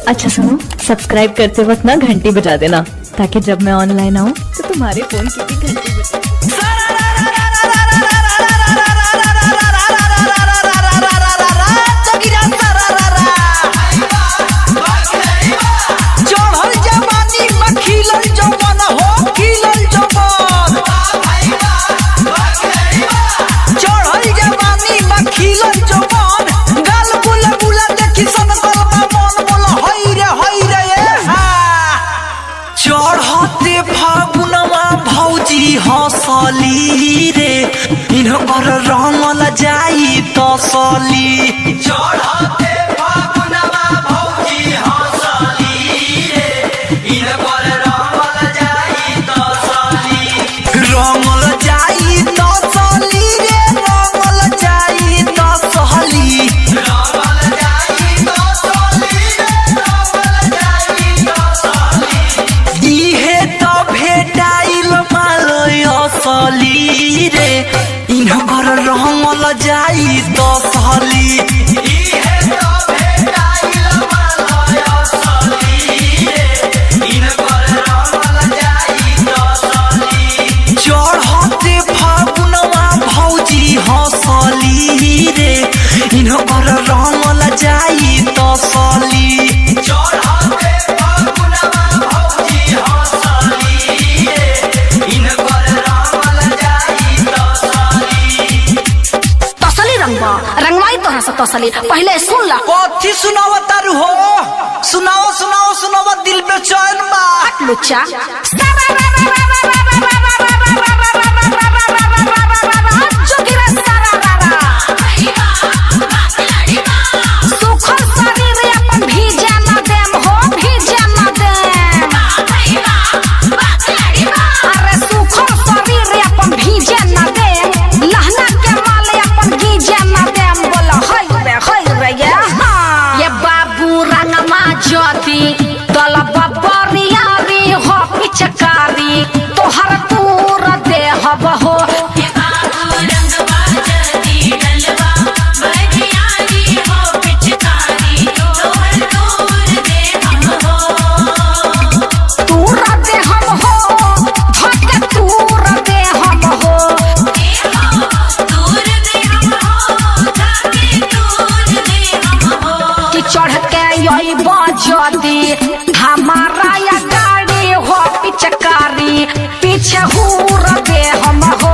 अच्छा सुनो, सब्सक्राइब करते वक्त ना घंटी बजा देना ताकि जब मैं ऑनलाइन आऊँ तो तुम्हारे फोन की भी घंटी बजे। चढ़ते फागुनवा भौजी हंसली रे इनकर रंगल जाई तसली। चढ़ते फागुनवा भौजी हंसली रे इनकर रंगल जाई तसली। रंगल जाई तसली रे रंगल जाई तसली। रंगल जाई तसली रे रंगल जाई तसली। इहे तो भेटाइल मालय असली रे इनकर रंगल जाई तसली। इहे तो भेटाइल मालय असली रे इनकर रंगल जाई तसली। चढ़ते फागुनवा भौजी हंसली रे इनकर रंगल जाई तसली। चढ़ते फागुनवा भौजी हंसली रे इनकर रंगल जाई तसली। तसली रंगवाई तोहरा से तसली पहले सुन ला। कथी सुनाव तारू हो? सुनाओ सुनाओ सुनाओ, दिल बेचैन बा। लुच्चा तोहर दूर देहब हो। चढ़ के यही बजदी हमारा या गाड़ी हो पिचकारी पीछे हुर दे हम हो।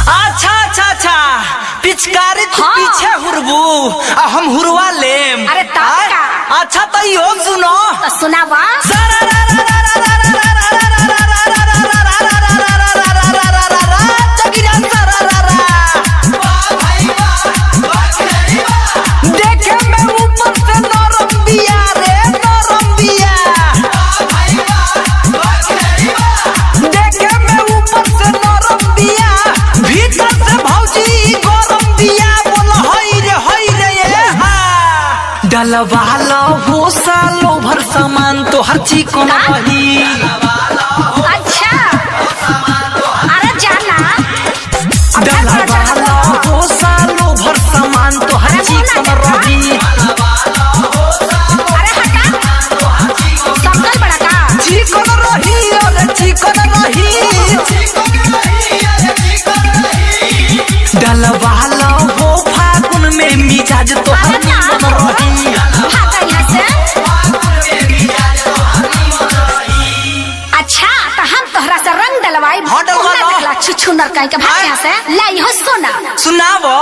अच्छा अच्छा अच्छा, पिचकारी तू पीछे हुरबू आ हम हुरवा लेम। अरे ताका अच्छा तो यो सुनो तो सुनावा। डलवाला हो सालो भर सामान तो हर चिकन रही। अच्छा अरे जाना डलवाला हो सालो भर सामान तो हर चिकन रही। अरे हटा सकल बड़ा का चिकन रही और चिकन रही। डलवाला हो फागुन में मिजाज तो हर चिकन रही। अच्छा तो हम तोहरा से रंग डलवाई छुछुनर कहीं के भाग यहाँ से लाई हो। सुना सुनावो।